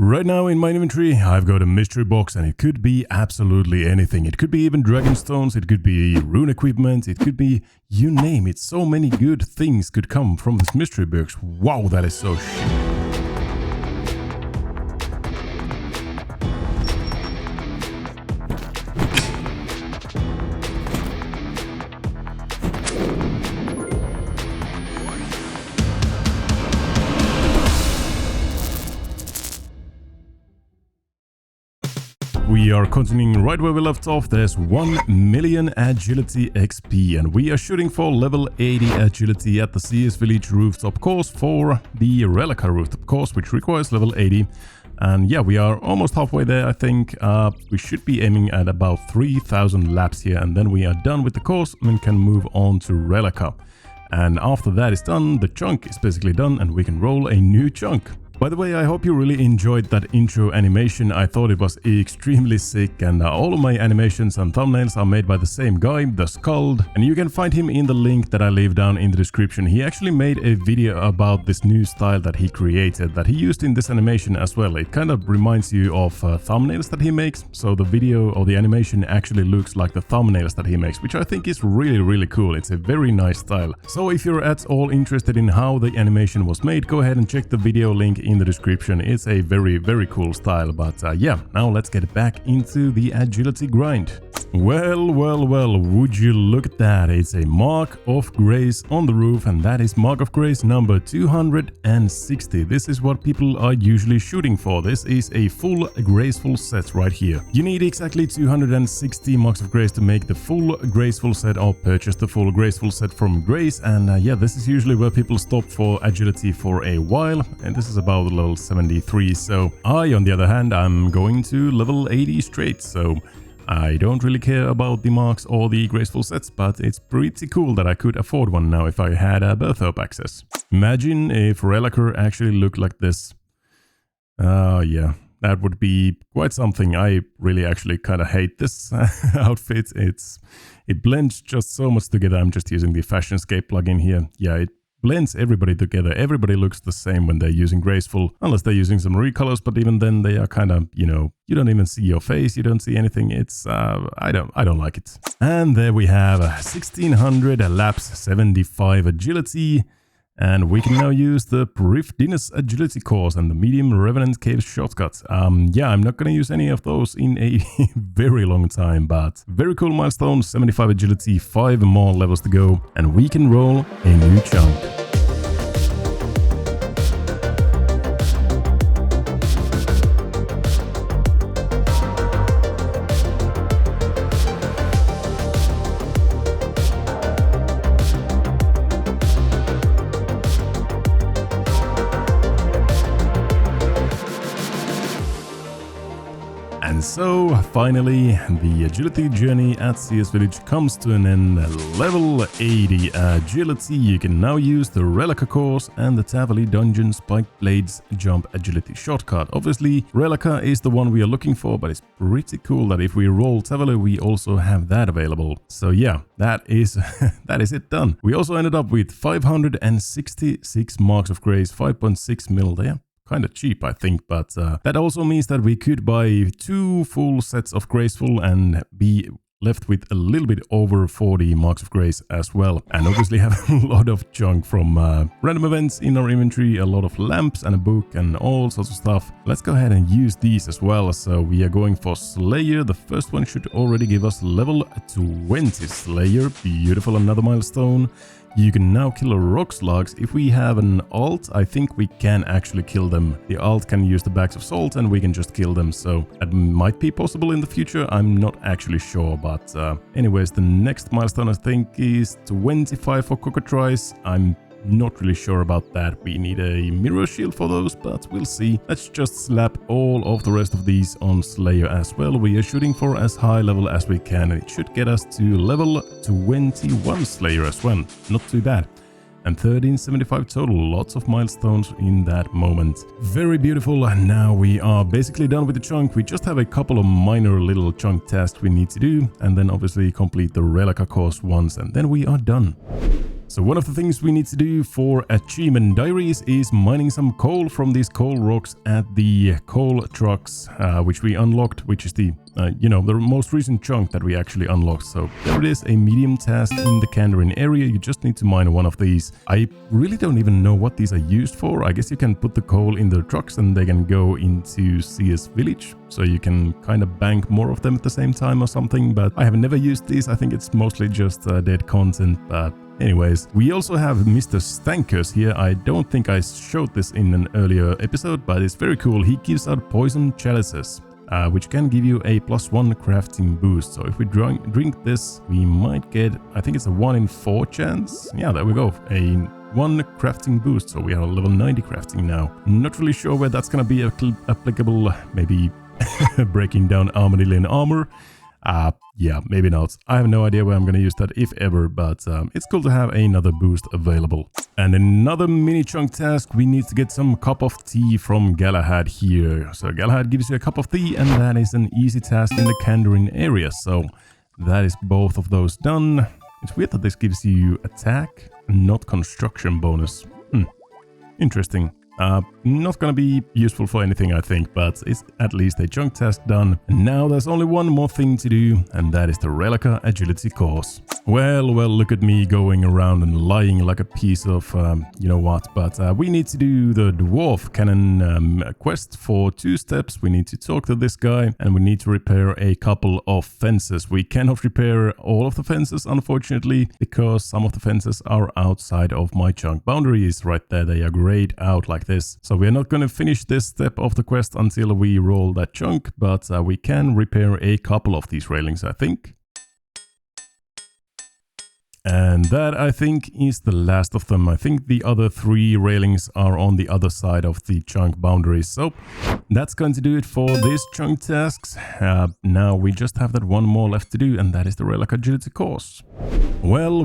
Right now in my inventory, I've got a mystery box and it could be absolutely anything. It could be even dragon stones, it could be rune equipment, it could be you name it. So many good things could come from this mystery box. Wow, that is so shit. We are continuing right where we left off. There's 1 million agility XP and we are shooting for level 80 agility at the CS Village rooftop course for the Rellekka rooftop course, which requires level 80. And yeah, we are almost halfway there, I think. We should be aiming at about 3,000 laps here, and then we are done with the course and can move on to Rellekka. And after that is done, the chunk is basically done and we can roll a new chunk. By the way, I hope you really enjoyed that intro animation. I thought it was extremely sick, and all of my animations and thumbnails are made by the same guy, the Skald, and you can find him in the link that I leave down in the description. He actually made a video about this new style that he created, that he used in this animation as well. It kind of reminds you of thumbnails that he makes, so the video or the animation actually looks like the thumbnails that he makes, which I think is really cool. It's a very nice style. So if you're at all interested in how the animation was made, go ahead and check the video link in the description. It's a very cool style, but yeah, now let's get back into the agility grind. Well, would you look at that? It's a Mark of Grace on the roof, and that is Mark of Grace number 260. This is what people are usually shooting for. This is a full graceful set right here. You need exactly 260 Marks of Grace to make the full graceful set or purchase the full graceful set from Grace, and yeah, this is usually where people stop for agility for a while, and this is about level 73. So I, on the other hand, I'm going to level 80 straight, so I don't really care about the marks or the graceful sets, but it's pretty cool that I could afford one now if I had a birth-up access. Imagine if Rellekker actually looked like this. Yeah, that would be quite something. I really actually kind of hate this outfit. It blends just so much together. I'm just using the Fashionscape plugin here. Yeah, it blends everybody together. Everybody looks the same when they're using graceful, unless they're using some recolors, but even then they are kind of, you know, you don't even see your face, you don't see anything. It's I don't like it. And there we have 1600 laps, 75 agility, and we can now use the Prifdinus agility course and the medium Revenant Cave shortcut. Yeah, I'm not gonna use any of those in a very long time, but very cool milestone, 75 agility, 5 more levels to go, and we can roll a new chunk. And so, finally, the agility journey at CS Village comes to an end. Level 80 agility. You can now use the Rellekka course and the Tavali Dungeon Spiked Blades Jump Agility shortcut. Obviously, Rellekka is the one we are looking for, but it's pretty cool that if we roll Tavali, we also have that available. So yeah, that is that is it done. We also ended up with 566 Marks of Grace, 5.6 mil there. Kind of cheap, I think, but that also means that we could buy 2 full sets of graceful and be left with a little bit over 40 Marks of Grace as well, and obviously have a lot of junk from random events in our inventory, a lot of lamps and a book and all sorts of stuff. Let's go ahead and use these as well. So we are going for Slayer. The first one should already give us level 20 Slayer. Beautiful, another milestone. You can now kill rock slugs. If we have an alt, I think we can actually kill them. The alt can use the bags of salt and we can just kill them. So that might be possible in the future. I'm not actually sure. But anyways, the next milestone I think is 25 for cockatrice. I'm not really sure about that. We need a mirror shield for those, but we'll see. Let's just slap all of the rest of these on Slayer as well. We are shooting for as high level as we can, and it should get us to level 21 Slayer as well. Not too bad. And 1375 total, lots of milestones in that moment. Very beautiful, and now we are basically done with the chunk. We just have a couple of minor little chunk tasks we need to do, and then obviously complete the Rellekka course once, and then we are done. So one of the things we need to do for achievement diaries is mining some coal from these coal rocks at the coal trucks, which we unlocked, which is the, the most recent chunk that we actually unlocked. So there it is, a medium task in the Kandarin area. You just need to mine one of these. I really don't even know what these are used for. I guess you can put the coal in the trucks and they can go into CS Village. So you can kind of bank more of them at the same time or something. But I have never used these. I think it's mostly just dead content, but anyways, we also have Mr. Stankers here. I don't think I showed this in an earlier episode, but it's very cool. He gives out poison chalices, which can give you a +1 crafting boost. So if we drink this, we might get, I think it's a 1 in 4 chance. Yeah, there we go. A 1 crafting boost. So we are level 90 crafting now. Not really sure where that's going to be applicable. Maybe breaking down Armadillion armor. Yeah, maybe not. I have no idea where I'm going to use that, if ever, but it's cool to have another boost available. And another mini chunk task, we need to get some cup of tea from Galahad here. So Galahad gives you a cup of tea, and that is an easy task in the Kandarin area. So that is both of those done. It's weird that this gives you attack, not construction bonus. Interesting. Not gonna be useful for anything, I think, but it's at least a chunk task done. And now there's only one more thing to do, and that is the Rellekka agility course. Well, look at me going around and lying like a piece of, you know what, but we need to do the dwarf cannon quest for 2 steps. We need to talk to this guy, and we need to repair a couple of fences. We cannot repair all of the fences, unfortunately, because some of the fences are outside of my chunk boundaries. Right there, they are grayed out like this. So we're not going to finish this step of the quest until we roll that chunk, but we can repair a couple of these railings, I think. And that, I think, is the last of them. I think the other 3 railings are on the other side of the chunk boundaries. So that's going to do it for these chunk tasks. Now we just have that one more left to do, and that is the Rellekka agility course. Well,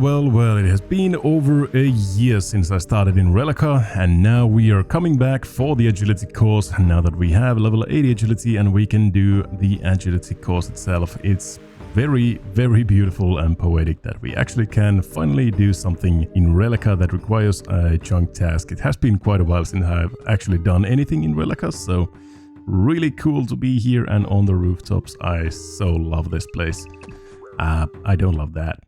it has been over a year since I started in Rellekka, and now we are coming back for the agility course. Now that we have level 80 agility and we can do the agility course itself, it's very, very beautiful and poetic that we actually can finally do something in Rellekka that requires a chunk task. It has been quite a while since I've actually done anything in Rellekka, so really cool to be here and on the rooftops. I so love this place. I don't love that.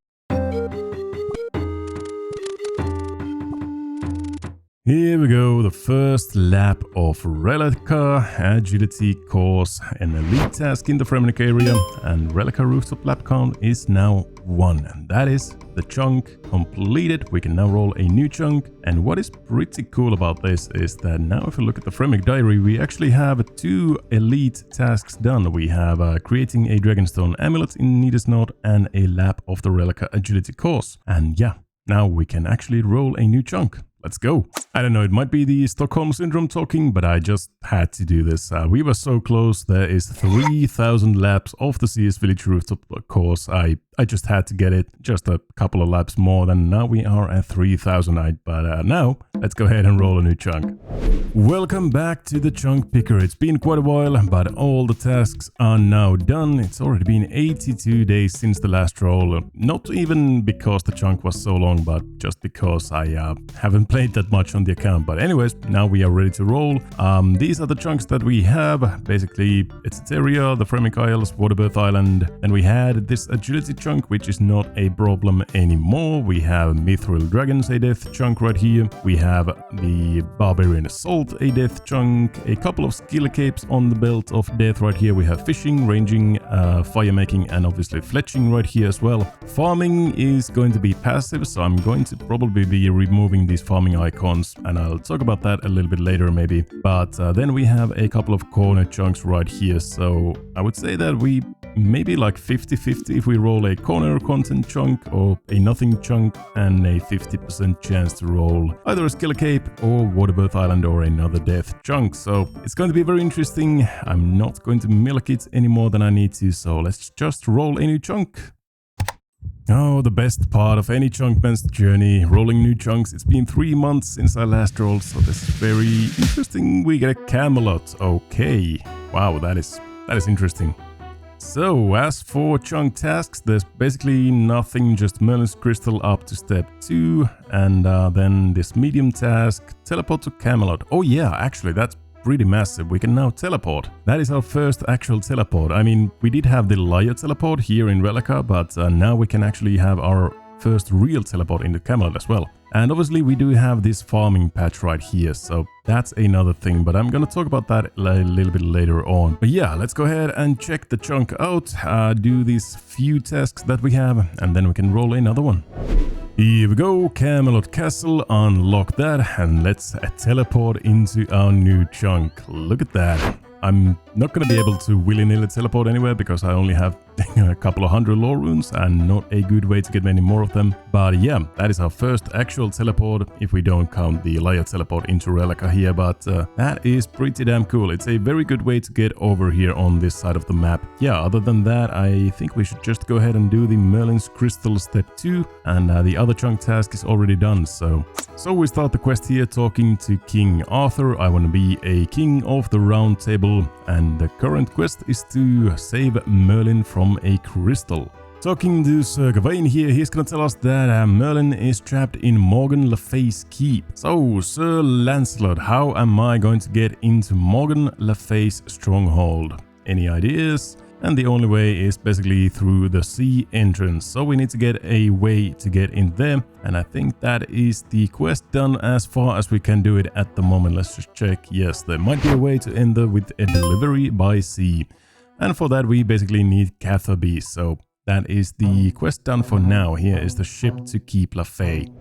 Here we go, the first lap of Rellekka agility course, an elite task in the Fremnik area, and Rellekka rooftop lap count is now 1, and that is the chunk completed. We can now roll a new chunk, and what is pretty cool about this is that now if we look at the Fremnik diary, we actually have 2 elite tasks done. We have creating a Dragonstone amulet in Nidesnod and a lap of the Rellekka agility course, and yeah, now we can actually roll a new chunk. Let's go. I don't know, it might be the Stockholm Syndrome talking, but I just had to do this. We were so close. There is 3,000 laps of the CS Village rooftop course. I just had to get it. Just a couple of laps more than now we are at 3,000. But now, let's go ahead and roll a new chunk. Welcome back to the chunk picker. It's been quite a while, but all the tasks are now done. It's already been 82 days since the last roll. Not even because the chunk was so long, but just because I haven't played that much on the account. But anyways, now we are ready to roll. These are the chunks that we have. Basically, it's Eteria, the Fremnik Isles, Waterbirth Island, and we had this agility chunk, which is not a problem anymore. We have Mithril Dragons, a death chunk right here. We have the Barbarian Assault, a death chunk. A couple of skill capes on the belt of death right here. We have fishing, ranging, fire making, and obviously fletching right here as well. Farming is going to be passive, so I'm going to probably be removing these farming icons, and I'll talk about that a little bit later maybe. But then we have a couple of corner chunks right here, so I would say that we maybe like 50-50 if we roll a corner content chunk or a nothing chunk, and a 50% chance to roll either a skill cape or Waterbirth Island or another death chunk. So it's going to be very interesting. I'm not going to milk it any more than I need to, so let's just roll a new chunk. Oh, the best part of any chunkman's journey, rolling new chunks. It's been 3 months since I last rolled, so this is very interesting. We get a Camelot. Okay. Wow, that is interesting. So, as for chunk tasks, there's basically nothing, just Merlin's crystal up to step 2, and then this medium task, teleport to Camelot. Oh yeah, actually that's pretty massive. We can now teleport. That is our first actual teleport. I mean, we did have the Liar teleport here in Rellekka, but now we can actually have our first real teleport into Camelot as well. And obviously we do have this farming patch right here, so that's another thing, but I'm gonna talk about that a little bit later on. But yeah, let's go ahead and check the chunk out, do these few tasks that we have, and then we can roll another one. Here we go, Camelot Castle, unlock that, and let's teleport into our new chunk. Look at that. I'm not going to be able to willy-nilly teleport anywhere because I only have a couple of hundred lore runes and not a good way to get many more of them. But yeah, that is our first actual teleport if we don't count the Liar teleport into Rellekka here. But that is pretty damn cool. It's a very good way to get over here on this side of the map. Yeah, other than that, I think we should just go ahead and do the Merlin's Crystal step 2, and the other chunk task is already done. So we start the quest here talking to King Arthur. I want to be a king of the Round Table, and the current quest is to save Merlin from a crystal. Talking to Sir Gawain here, he's gonna tell us that Merlin is trapped in Morgan Le Fay's keep. So, Sir Lancelot, how am I going to get into Morgan Le Fay's stronghold? Any ideas? And the only way is basically through the sea entrance, so we need to get a way to get in there, and I think that is the quest done as far as we can do it at the moment. Let's just check. Yes, there might be a way to enter with a delivery by sea, and for that we basically need Catherby, so that is the quest done for now. Here is the ship to keep Le Fay.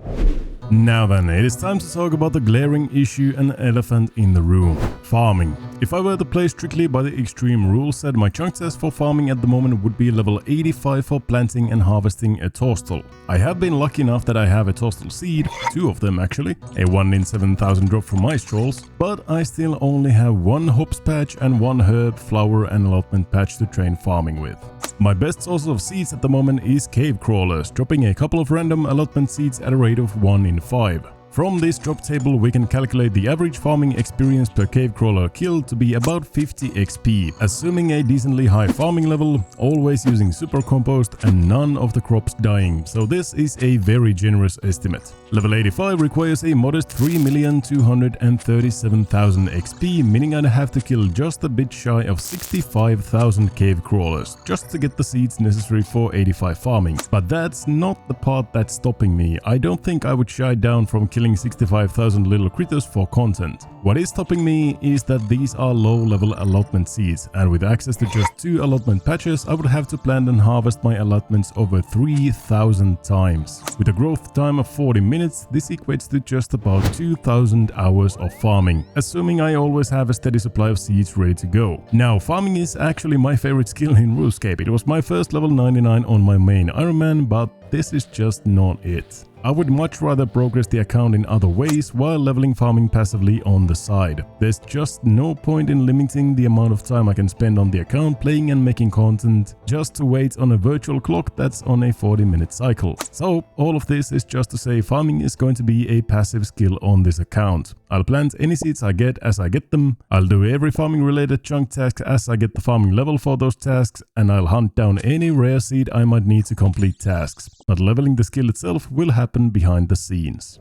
Now then, it is time to talk about the glaring issue, an elephant in the room. Farming. If I were to play strictly by the extreme rule set, my chunk test for farming at the moment would be level 85 for planting and harvesting a torstal. I have been lucky enough that I have a torstal seed, 2 of them actually, a 1 in 7,000 drop from ice trolls, but I still only have 1 hops patch and 1 herb, flower and allotment patch to train farming with. My best source of seeds at the moment is cave crawlers, dropping a couple of random allotment seeds at a rate of 1 in 5. From this drop table we can calculate the average farming experience per cave crawler kill to be about 50 XP, assuming a decently high farming level, always using super compost and none of the crops dying, so this is a very generous estimate. Level 85 requires a modest 3,237,000 XP, meaning I'd have to kill just a bit shy of 65,000 cave crawlers just to get the seeds necessary for 85 farming. But that's not the part that's stopping me. I don't think I would shy down from killing 65,000 little critters for content. What is stopping me is that these are low-level allotment seeds, and with access to just 2 allotment patches, I would have to plant and harvest my allotments over 3,000 times. With a growth time of 40 minutes, this equates to just about 2,000 hours of farming, assuming I always have a steady supply of seeds ready to go. Now, farming is actually my favorite skill in RuneScape. It was my first level 99 on my main Ironman, but this is just not it. I would much rather progress the account in other ways while leveling farming passively on the side. There's just no point in limiting the amount of time I can spend on the account playing and making content just to wait on a virtual clock that's on a 40-minute cycle. So all of this is just to say farming is going to be a passive skill on this account. I'll plant any seeds I get as I get them, I'll do every farming related chunk task as I get the farming level for those tasks, and I'll hunt down any rare seed I might need to complete tasks. But leveling the skill itself will happen behind the scenes.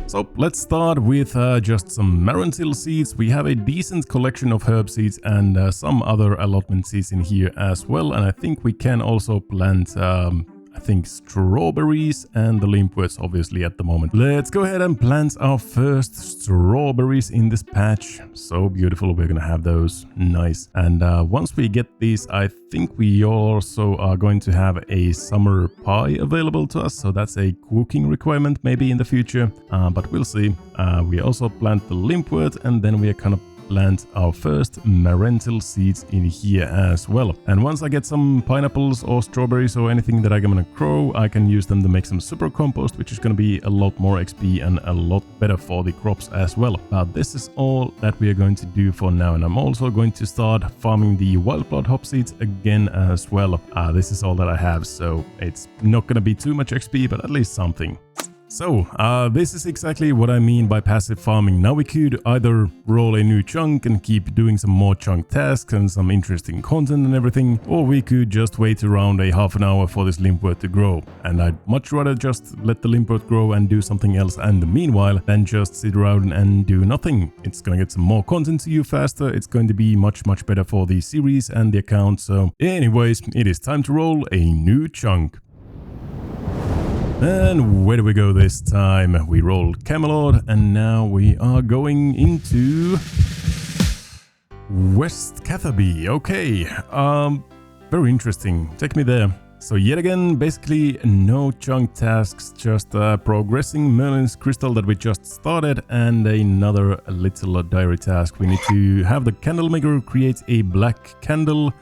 So let's start with just some Marantil seeds. We have a decent collection of herb seeds and some other allotment seeds in here as well, and I think we can also plant I think strawberries and the limpworts obviously at the moment. Let's go ahead and plant our first strawberries in this patch. So beautiful, we're gonna have those. Nice. And once we get these, I think we also are going to have a summer pie available to us, so that's a cooking requirement maybe in the future, but we'll see. We also plant the limpwort, and then we are kind of plant our first Marantil seeds in here as well. And once I get some pineapples or strawberries or anything that I'm gonna grow, I can use them to make some super compost, which is gonna be a lot more XP and a lot better for the crops as well. This is all that we are going to do for now, and I'm also going to start farming the wild blood hop seeds again as well. This is all that I have, so it's not gonna be too much XP, but at least something. So, this is exactly what I mean by passive farming. Now we could either roll a new chunk and keep doing some more chunk tasks and some interesting content and everything, or we could just wait around a half an hour for this limp wort to grow. And I'd much rather just let the limp wort grow and do something else in the meanwhile than just sit around and do nothing. It's gonna get some more content to you faster, it's going to be much better for the series and the account. So anyways, it is time to roll a new chunk. And where do we go this time? We rolled Camelot and now we are going into West Catherby. Okay, very interesting. Take me there. So yet again, basically no chunk tasks, just progressing Merlin's crystal that we just started and another little diary task. We need to have the candle maker create a black candle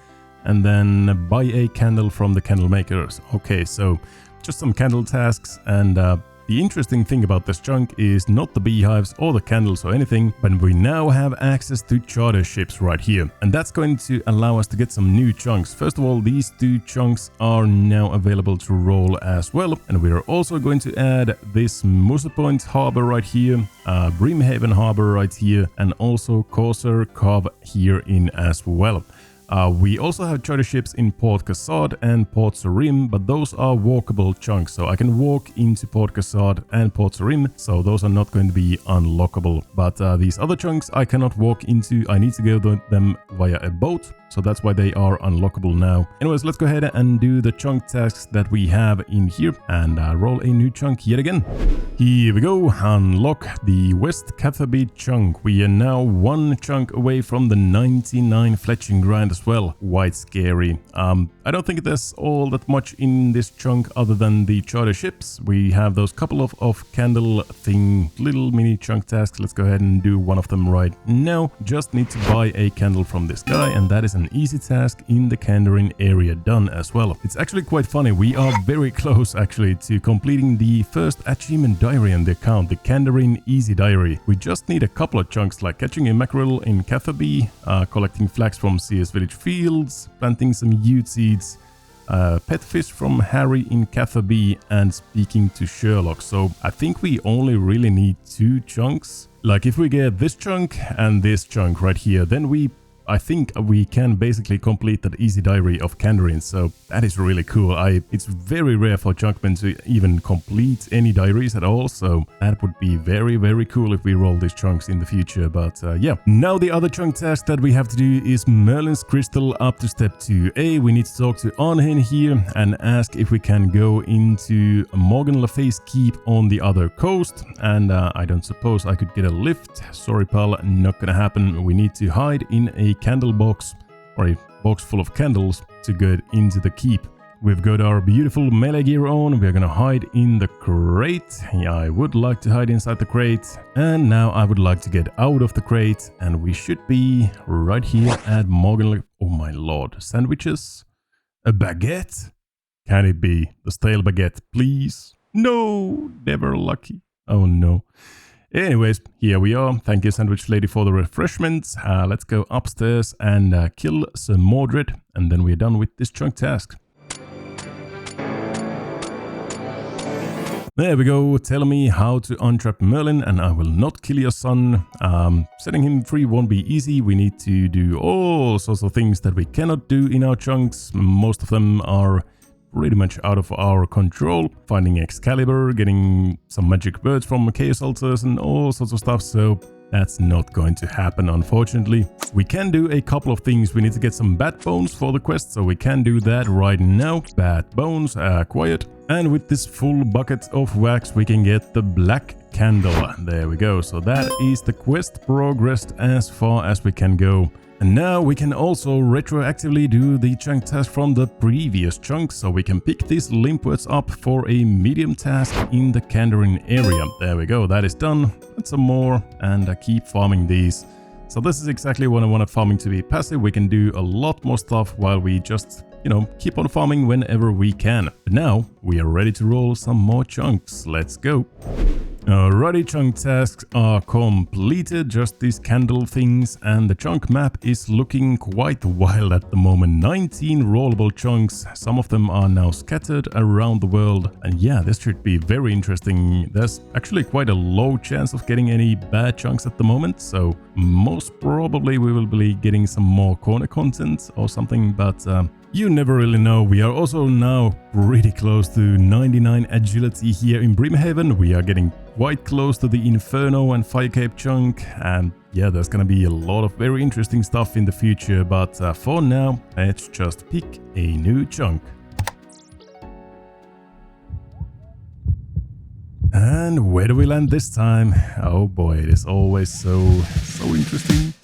and then buy a candle from the candle makers. Okay, so just some candle tasks, and the interesting thing about this chunk is not the beehives or the candles or anything, but we now have access to charter ships right here, and that's going to allow us to get some new chunks. First of all, these 2 chunks are now available to roll as well, and we are also going to add this Musa Point harbor right here, Brimhaven harbor right here, and also Corsair Cove here in as well. We also have charter ships in Port Cassard and Port Sarim, but those are walkable chunks, so I can walk into Port Cassard and Port Sarim, so those are not going to be unlockable. But these other chunks I cannot walk into, I need to go to them via a boat, so that's why they are unlockable now. Anyways, let's go ahead and do the chunk tasks that we have in here and roll a new chunk yet again. Here we go, unlock the West Catherby chunk. We are now 1 chunk away from the 99 fletching grind as well. Quite scary. I don't think there's all that much in this chunk other than the charter ships. We have those couple of candle thing, little mini chunk tasks. Let's go ahead and do one of them right now. Just need to buy a candle from this guy, and that is an easy task in the Kandarin area done as well. It's actually quite funny. We are very close actually to completing the first achievement diary on the account, the Kandarin Easy Diary. We just need a couple of chunks like catching a mackerel in Catherby, collecting flax from CS Village Fields, planting some youth seeds, pet fish from Harry in Catherby, and speaking to Sherlock. So I think we only really need 2 chunks. Like if we get this chunk and this chunk right here, then I think we can basically complete that easy diary of Kandarin, so that is really cool. It's very rare for Junkmen to even complete any diaries at all, so that would be very cool if we roll these chunks in the future. But yeah, now the other chunk task that we have to do is Merlin's crystal up to step 2A. We need to talk to Arnhen here and ask if we can go into Morgan Le Fay's keep on the other coast, and I don't suppose I could get a lift. Sorry pal, not gonna happen. We need to hide in a candle box or a box full of candles to get into the keep. We've got our beautiful melee gear on. We're gonna hide in the crate. Yeah, I would like to hide inside the crate, and now I would like to get out of the crate, and we should be right here at Morgan. Oh my lord, sandwiches, a baguette. Can it be the stale baguette, please? No, never lucky. Oh no. Anyways, here we are. Thank you, Sandwich Lady, for the refreshments. Let's go upstairs and kill Sir Mordred, and then we're done with this chunk task. There we go. Tell me how to untrap Merlin and I will not kill your son. Setting him free won't be easy. We need to do all sorts of things that we cannot do in our chunks. Most of them are pretty much out of our control. Finding Excalibur, getting some magic birds from Chaos Altars and all sorts of stuff, so that's not going to happen, unfortunately. We can do a couple of things. We need to get some bat bones for the quest, so we can do that right now. Bat bones acquired. And with this full bucket of wax, we can get the black candle. There we go. So that is the quest progressed as far as we can go. And now we can also retroactively do the chunk task from the previous chunk, so we can pick these limpworts up for a medium task in the Kandarin area. There we go, that is done. And some more, and keep farming these. So this is exactly what I wanted farming to be passive. We can do a lot more stuff while we just, you know, keep on farming whenever we can. But now we are ready to roll some more chunks. Let's go. Alrighty, chunk tasks are completed, just these candle things, and the chunk map is looking quite wild at the moment. 19 rollable chunks, some of them are now scattered around the world, and yeah, this should be very interesting. There's actually quite a low chance of getting any bad chunks at the moment, so most probably we will be getting some more corner content or something, but you never really know. We are also now pretty close to 99 agility here in Brimhaven. We are getting quite close to the Inferno and Firecape chunk, and yeah, there's gonna be a lot of very interesting stuff in the future, but for now, let's just pick a new chunk. And where do we land this time? Oh boy, it is always so interesting.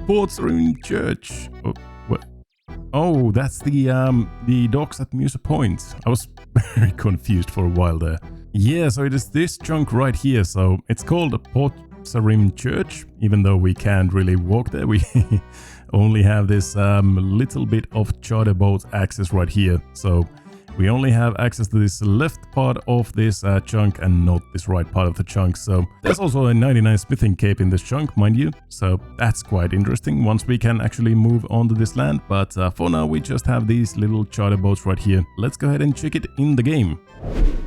Portsrune Church. Oh, what? Oh, that's the docks at Musa Point. I was very confused for a while there. Yeah, so it is this chunk right here. So it's called a Portsrune Church, even though we can't really walk there. We only have this little bit of charter boat access right here. So we only have access to this left part of this chunk and not this right part of the chunk. So there's also a 99 smithing cape in this chunk, mind you. So that's quite interesting once we can actually move onto this land. But for now, we just have these little charter boats right here. Let's go ahead and check it in the game.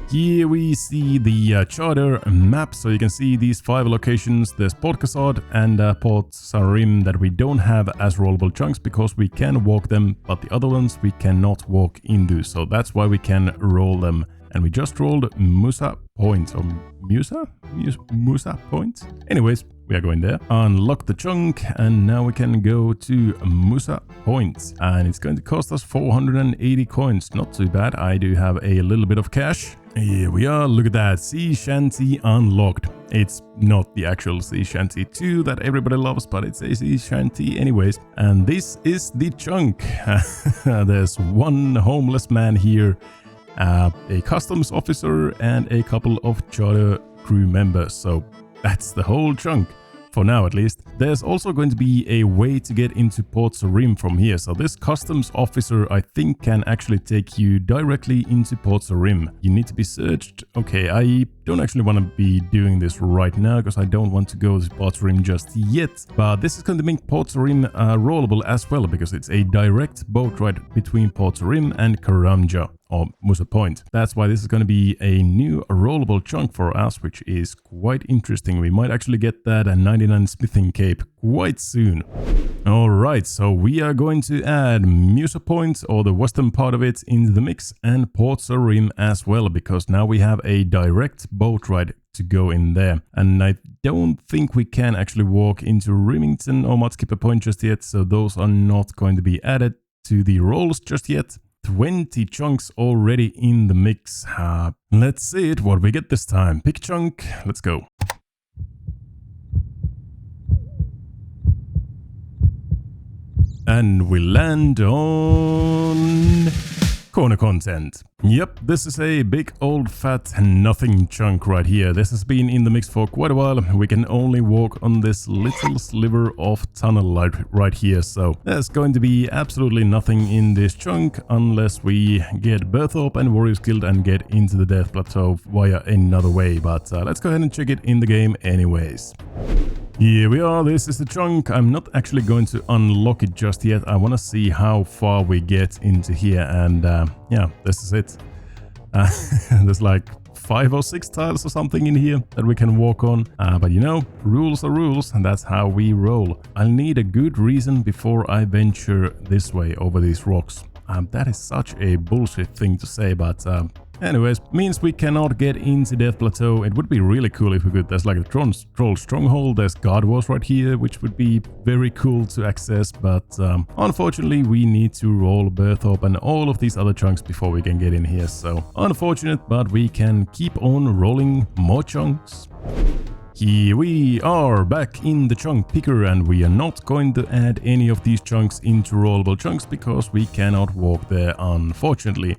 Here we see the charter map, so you can see these 5 locations. There's Port Kasad and Port Sarim that we don't have as rollable chunks because we can walk them, but the other ones we cannot walk into, so that's why we can roll them. And we just rolled Musa Point, or Musa Point? Anyways, we are going there. Unlock the chunk, and now we can go to Musa Point. And it's going to cost us 480 coins. Not too bad. I do have a little bit of cash. Here we are. Look at that. Sea Shanty unlocked. It's not the actual Sea Shanty 2 that everybody loves, but it's a Sea Shanty anyways. And this is the chunk. There's one homeless man here, a customs officer, and a couple of charter crew members. So that's the whole chunk. For now, at least. There's also going to be a way to get into Port Sarim from here. So this customs officer, I think, can actually take you directly into Port Sarim. You need to be searched. Okay, I don't actually want to be doing this right now because I don't want to go to Port Sarim just yet. But this is going to make Port Sarim rollable as well, because it's a direct boat ride between Port Sarim and Karamja, or Musa Point. That's why this is going to be a new rollable chunk for us, which is quite interesting. We might actually get that 99 smithing cape quite soon. Alright, so we are going to add Musa Point, or the western part of it, into the mix, and Port Sarim as well, because now we have a direct boat ride to go in there. And I don't think we can actually walk into Remington or Mudskipper Point just yet, so those are not going to be added to the rolls just yet. 20 chunks already in the mix. Let's see what we get this time. Pick chunk. Let's go. And we land on corner content. Yep, this is a big old fat nothing chunk right here. This has been in the mix for quite a while. We can only walk on this little sliver of tunnel light right here. So there's going to be absolutely nothing in this chunk unless we get Berthorpe and Warriors Guild and get into the Death Plateau via another way. But let's go ahead and check it in the game anyways. Here we are, this is the chunk. I'm not actually going to unlock it just yet. I want to see how far we get into here, and yeah, this is it. There's like 5 or 6 tiles or something in here that we can walk on. But you know, rules are rules, and that's how we roll. I'll need a good reason before I venture this way over these rocks. That is such a bullshit thing to say, but anyways, means we cannot get into Death Plateau. It would be really cool if we could. There's like a troll stronghold, there's guard wars right here, which would be very cool to access, but unfortunately we need to roll Berthorpe and all of these other chunks before we can get in here. So unfortunate, but we can keep on rolling more chunks. Here we are back in the chunk picker, and we are not going to add any of these chunks into rollable chunks because we cannot walk there, unfortunately.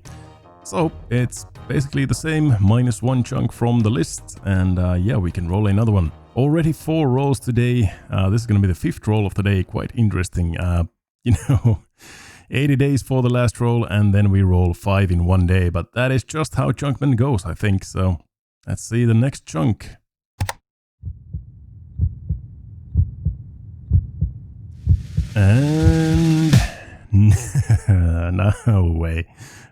So it's basically the same, -1 chunk from the list, and yeah, we can roll another one. Already 4 rolls today. This is going to be the 5th roll of the day. Quite interesting. You know, 80 days for the last roll, and then we roll 5 in one day. But that is just how Chunkman goes, I think. So let's see the next chunk. And no way.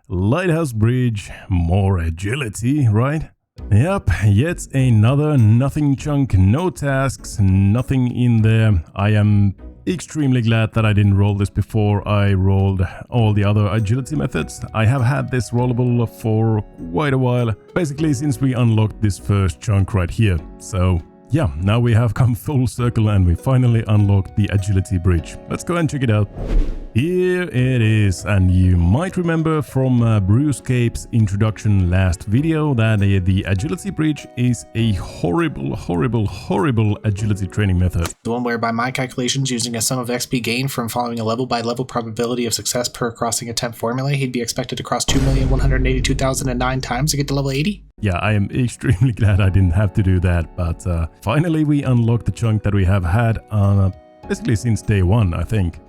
Lighthouse bridge, more agility, right? Yep, yet another nothing chunk, no tasks, nothing in there. I am extremely glad that I didn't roll this before I rolled all the other agility methods. I have had this rollable for quite a while, basically since we unlocked this first chunk right here. So yeah, now we have come full circle and we finally unlocked the agility bridge. Let's go and check it out. Here it is, and you might remember from runescape's introduction last video that the agility bridge is a horrible agility training method. The one where, by my calculations, using a sum of XP gained from following a level-by-level probability of success per crossing attempt formula, he'd be expected to cross 2,182,009 times to get to level 80. Yeah, I am extremely glad I didn't have to do that, but finally we unlocked the chunk that we have had basically since day one, I think.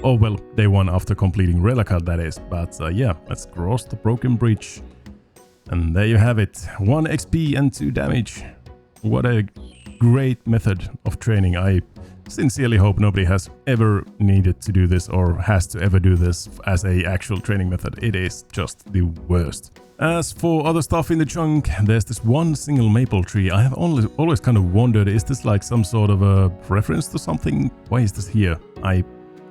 Oh well, day one after completing rellekka, that is. But yeah, let's cross the broken bridge. And there you have it. 1 XP and 2 damage. What a great method of training. I sincerely hope nobody has ever needed to do this or has to ever do this as a actual training method. It is just the worst. As for other stuff in the chunk, there's this one single maple tree. I have always kind of wondered, is this like some sort of a reference to something? Why is this here?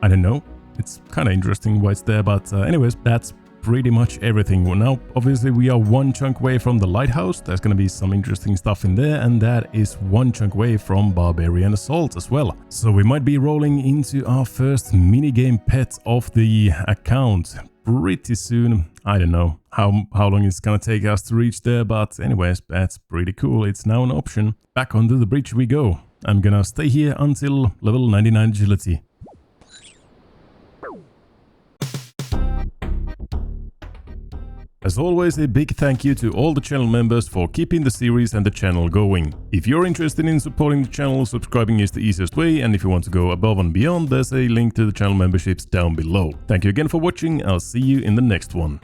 I don't know. It's kind of interesting why it's there, but anyways, that's pretty much everything. Well, now, obviously, we are 1 chunk away from the lighthouse. There's going to be some interesting stuff in there, and that is 1 chunk away from Barbarian Assault as well. So we might be rolling into our first minigame pet of the account pretty soon. I don't know how long it's going to take us to reach there, but anyways, that's pretty cool. It's now an option. Back onto the bridge we go. I'm going to stay here until level 99 agility. As always, a big thank you to all the channel members for keeping the series and the channel going. If you're interested in supporting the channel, subscribing is the easiest way, and if you want to go above and beyond, there's a link to the channel memberships down below. Thank you again for watching, I'll see you in the next one.